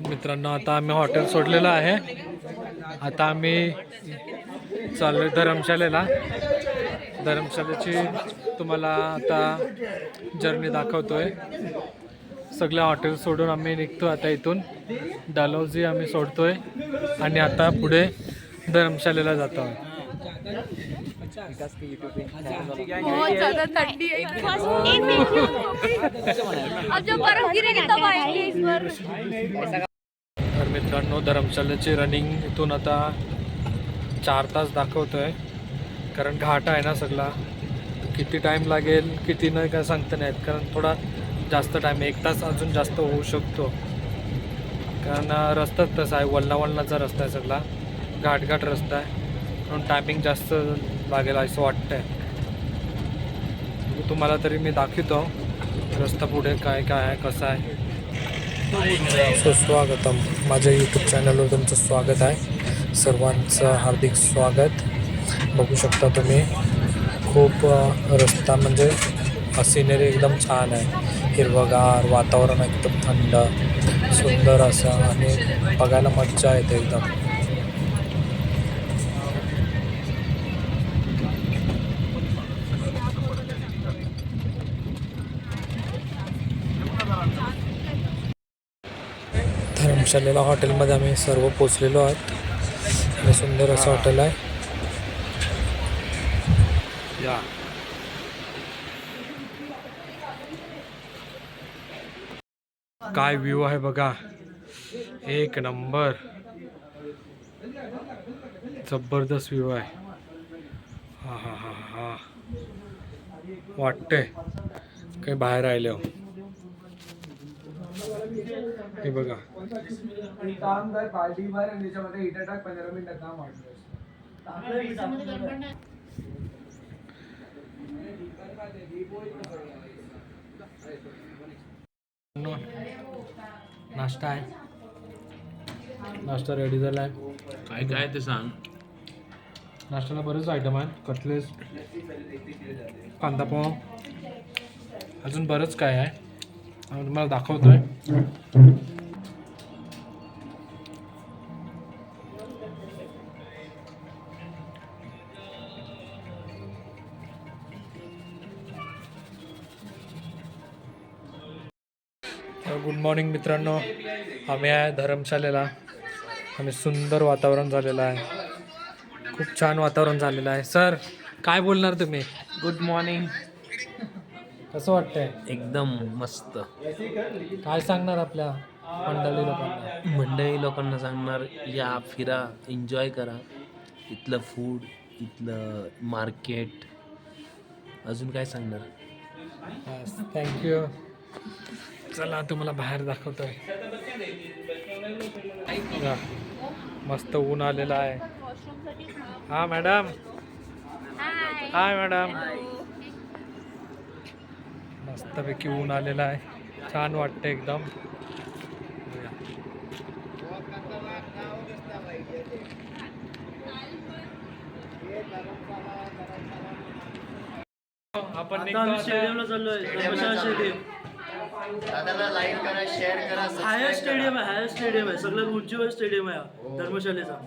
मित्रांनो आता आम्ही हॉटेल सोडलेलं आहे. आता आम्ही चाललोय धर्मशालेला. धर्मशालेची तुम्हाला आता जर्नी दाखवतोय. सगळे हॉटेल सोडून आम्ही निघतो आता इथून. डालहौसी आम्ही सोडतोय आणि आता पुढे धर्मशालेला जातो. बहुत ज्यादा ठंडी है। अब जब बर्फ गिरेगी तब आएंगे इस बार। तर मित्रांनो धर्मशालेची रनिंग इथून आता 4 तास दाखवतोय. कारण घाट आहे ना सगळा. किती टाईम लागेल किती नाही काय सांगता नाही येत. कारण थोडा जास्त टाईम 1 तास अजून जास्त होऊ शकतो. कारण रस्ताच तसा आहे, वळणाचा रस्ता आहे सगळा. घाट रस्ता आहे म्हणून टायमिंग जास्त लागेल असं वाटतंय. तुम्हाला तरी मी दाखवतो रस्ता पुढे काय काय आहे कसं आहे. सुस्वागतम, माझ्या यूट्यूब चॅनलवर तुमचं स्वागत आहे. सर्वांचं हार्दिक स्वागत. बघू शकता तुम्ही खूप रस्ता म्हणजे सिनेरी एकदम छान आहे. हिरवगार वातावरण एकदम थंड सुंदर असं आणि बघायला मज्जा येते एकदम. धर्मशालेला हॉटेलमध्ये आम्ही सर्व पोचलेलो आहोत. आणि सुंदर असं हॉटेल आहे. काय व्ह्यू आहे बघा, एक नंबर जबरदस्त व्ह्यू आहे. हा हा हा हा वाटतंय काही बाहेर राहिले हो. हे बघा काम कर पार्टी बार आणि त्याच्यामध्ये हिटर टाक 15 मिनिटात काम वाटलं. नाश्ता आहे. नाश्ता रेडी झाला आहे. काय काय ते सांग. नाश्त्याला बरेच आयटम आहेत. कटलेस, कांदा पोहा, अजून बरंच काय आहे आम्ही तुम्हाला दाखवतोय. गुड मॉर्निंग मित्रांनो, आम्ही आहे धर्मशालेला. आणि सुंदर वातावरण झालेलं आहे. खूप छान वातावरण झालेलं आहे. सर काय बोलणार तुम्ही? Good morning. कसं वाटतंय? एकदम मस्त. काय सांगणार आपल्या मंडळी लोकांना सांगणार या फिरा, एन्जॉय करा. इथलं फूड, इथलं मार्केट, अजून काय सांगणार. थँक्यू. चला तुम्हाला बाहेर दाखवतोय. बघा, मस्त ऊन आलेलं आहे. हा मॅडम. हाय मॅडम. मस्तपैकी ऊन आलेलं आहे. छान वाटतं एकदम. आपण स्टेडियमला चाललोय. धर्मशाला स्टेडियम. दादाला लाईक करा, शेअर करा, हायर स्टेडियम आहे. सगळ्यात उंचीवर स्टेडियम आहे धर्मशालेचा.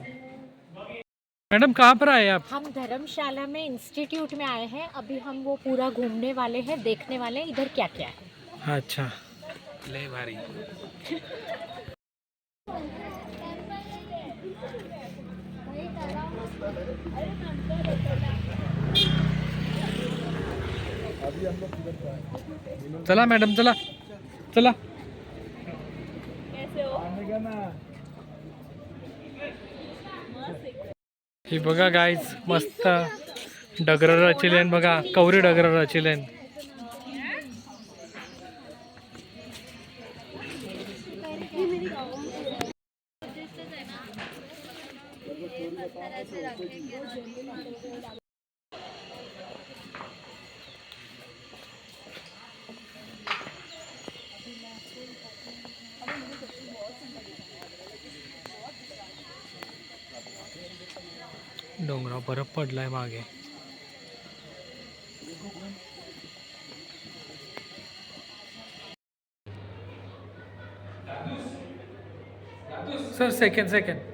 मैडम कहाँ पर आए आप? हम धर्मशाला में इंस्टीट्यूट में आए हैं. अभी हम वो पूरा घूमने वाले हैं, देखने वाले हैं इधर क्या क्या है. अच्छा, लय भारी. चला मॅडम, चला चला. हे बघा गाईज, मस्त डगर रचिलेन बघा. कवरी डगर रचिलेन. डोंगरावर बर्फ पडलाय मागे. सर सेकंड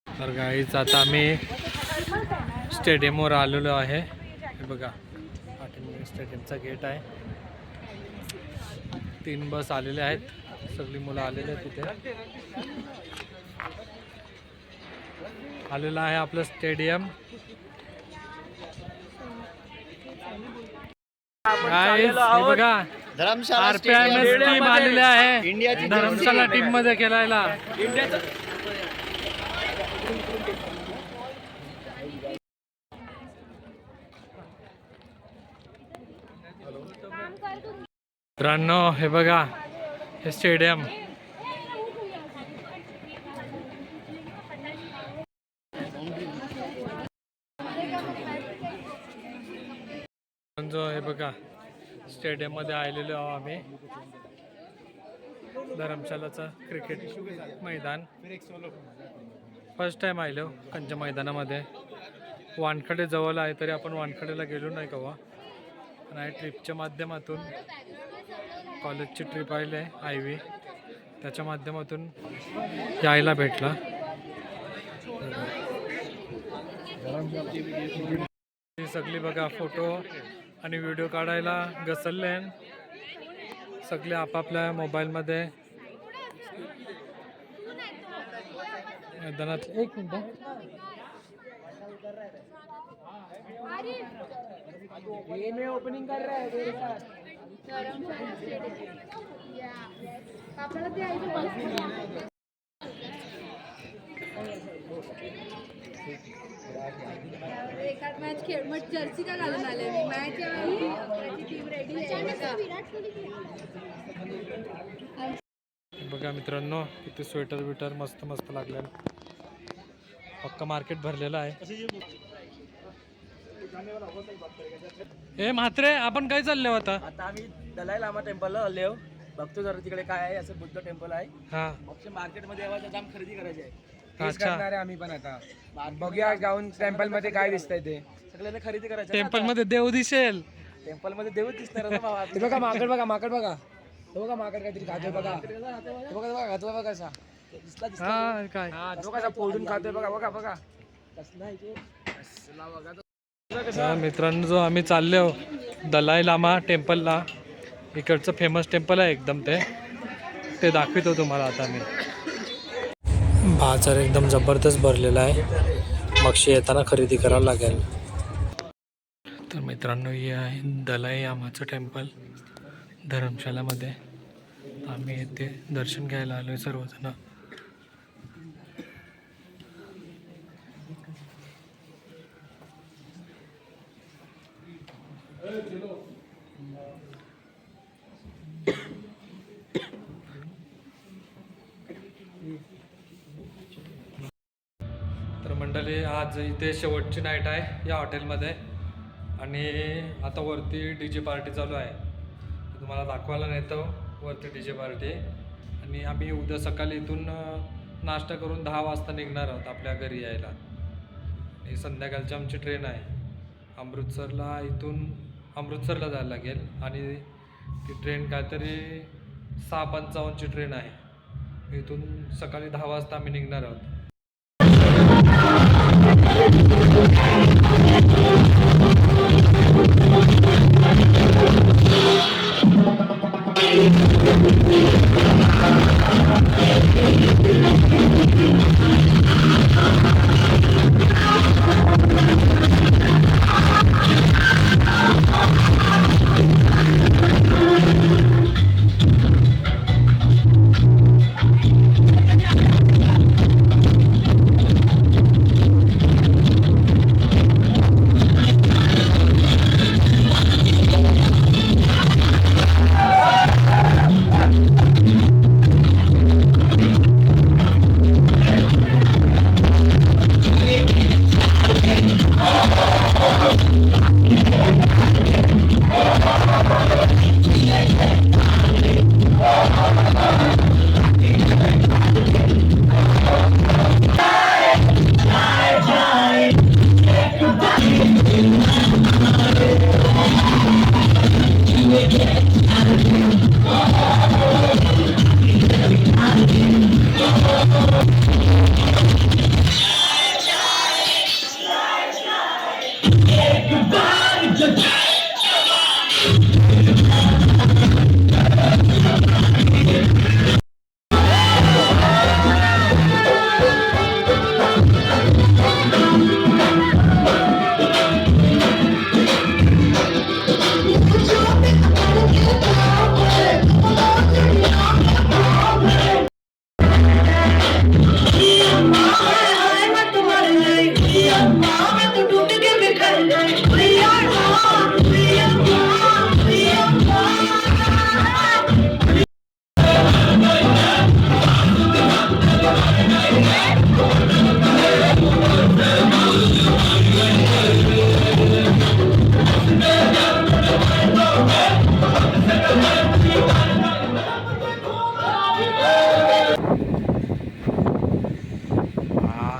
तर गाईच आता आम्ही स्टेडियमवर आलेलो आहे. हे बघा पाठीमागे स्टेडियमचा गेट आहे. 3 बस आलेले आहेत. सगळी मुलं आलेले आहेत तिथे. आलेलं आहे आपलं स्टेडियम. गाईज हे बघा धर्मशाला RPMS टीम आलेली आहे. इंडियाची धर्मशाला टीम मध्ये खेळायला. मित्रांनो हे बघा हे स्टेडियम. जो हे बघा स्टेडियम मध्ये आलेलो आहोत आम्ही. धर्मशालाचं क्रिकेट मैदान. फर्स्ट टाइम आलो कंच्या मैदानामध्ये. वानखडे जवळ आहे तरी आपण वानखडेला गेलो नाही कवा. आणि ट्रिपच्या माध्यमातून कॉलेजची ट्रिप आली आहे IV त्याच्या माध्यमातून यायला भेटला. सगळी बघा फोटो आणि व्हिडिओ काढायला घसरले. सगळे आपापल्या मोबाईलमध्ये मैदानात. एक मिनिट ओपनिंग कर रहा है. एखाद मॅच खेळ मग जर्सी का घालून आले मी. मॅच आहे टीम रेडी बघा मित्रांनो किती स्वेटर बिटर मस्त मस्त लागले. पक्का मार्केट भरलेलं आहे. ए म्हात्रे आपण काय चालले आता? आता आम्ही दलाई लामा टेम्पलला आलो. बघतो जरा तिकडे काय आहे. असं बुद्ध टेम्पल आहे. हा ऑप्शन मार्केटमध्ये यावं जाम खरेदी करायची आहे. अच्छा. करणार आहे आम्ही पण आता. बघूया जाऊन टेम्पल मध्ये काय दिसतंय ते. सगळ्यांना खरेदी करायची. टेम्पल मध्ये देव दिसेल. टेम्पल मध्ये देवच दिसणार ना बाबा. ते बघा माकड बघा माकड बघा. तो बघा माकड काहीतरी खातोय बघा. तो बघा खातोय बघा कसा. हा काय तो कसा फोडून खातोय बघा बघा बघा. हा, मित्रांनो जो आम्ही चाललो दलाई लामा टेम्पलला. इकडचं फेमस टेम्पल आहे एकदम. ते दाखवतो तुम्हाला आता मी. बाजार एकदम जबरदस्त भरलेला आहे. मगशी येताना खरेदी करायला लागेल. तर मित्रांनो हे आहे दलाई लामाचं टेम्पल धर्मशालामध्ये. आम्ही येथे दर्शन घ्यायला आलो आहे सर्वजण. तर मंडळी आज इथे शेवटची नाईट आहे या हॉटेलमध्ये. आणि आता वरती DJ पार्टी चालू आहे. तुम्हाला दाखवायला नेतो वरती DJ पार्टी. आणि आम्ही उद्या सकाळी इथून नाश्ता करून 10 वाजता निघणार आहोत आपल्या घरी यायला. आणि संध्याकाळची आमची ट्रेन आहे अमृतसरला. इथून अमृतसरला जायला लागेल आणि ती ट्रेन काहीतरी 6:55ची ट्रेन आहे. इथून सकाळी 10 वाजता आम्ही निघणार आहोत.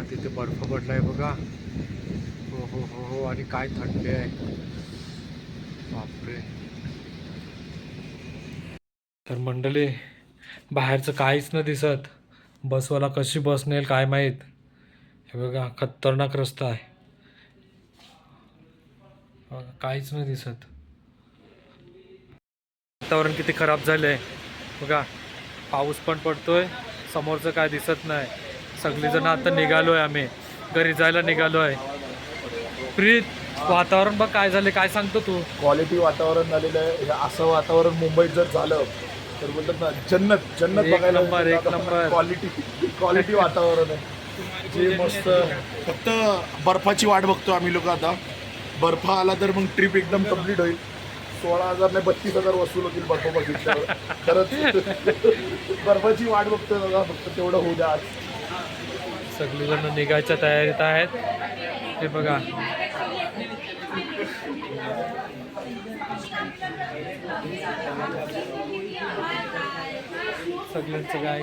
तिथे बर्फ पडलाय बघा. हो हो हो हो. आणि काय थंडी आहे बापरे. तर मंडळी बाहेरचं काहीच न दिसत. बसवाला कशी बस नेल काय माहीत. हे बघा खतरनाक रस्ता आहे. काहीच नाही दिसत. वातावरण किती खराब झालंय बघा. पाऊस पण पडतोय, समोरचं काय दिसत नाही. सगळीजण आता निघालोय, आम्ही घरी जायला निघालोय. प्रीत वातावरण बघ काय झाले, काय सांगतो तू. क्वालिटी वातावरण झालेलं आहे. हे असं वातावरण मुंबईत जर झालं तर बोलतात ना जन्नत जन्नत एक बघायला नंबर, एक नंबर. क्वालिटी वातावरण आहे. जे मस्त. फक्त बर्फाची वाट बघतो आम्ही लोक आता. बर्फ आला तर मग ट्रिप एकदम कम्प्लीट होईल. 16,000 नाही 32,000 वसूल होतील बर्फ बघितल्यावर. खरंच बर्फाची वाट बघतोय बघा. फक्त तेवढं होऊ द्या आज. सगळीजण निघायच्या तयारीत आहेत. हे बघा सगळ्यांचं काय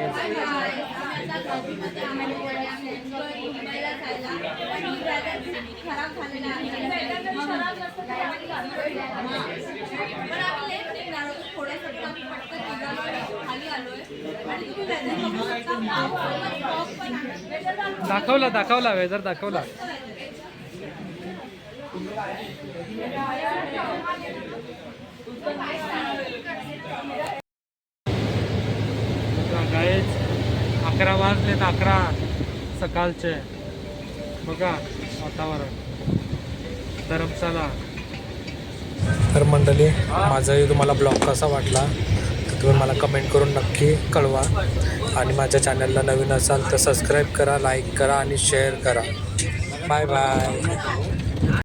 दाखवला वेदर दाखवला. गाईज 11 वाजलेत. 11 सकाळचे बघा वातावरण. धर्मशाला. तर मंडळी माझाही तुम्हाला ब्लॉग कसा वाटला तर तुम्ही मला कमेंट करून नक्की कळवा. आणि माझ्या चॅनलला नवीन असाल तर सबस्क्राईब करा, लाईक करा आणि शेअर करा. Bye bye.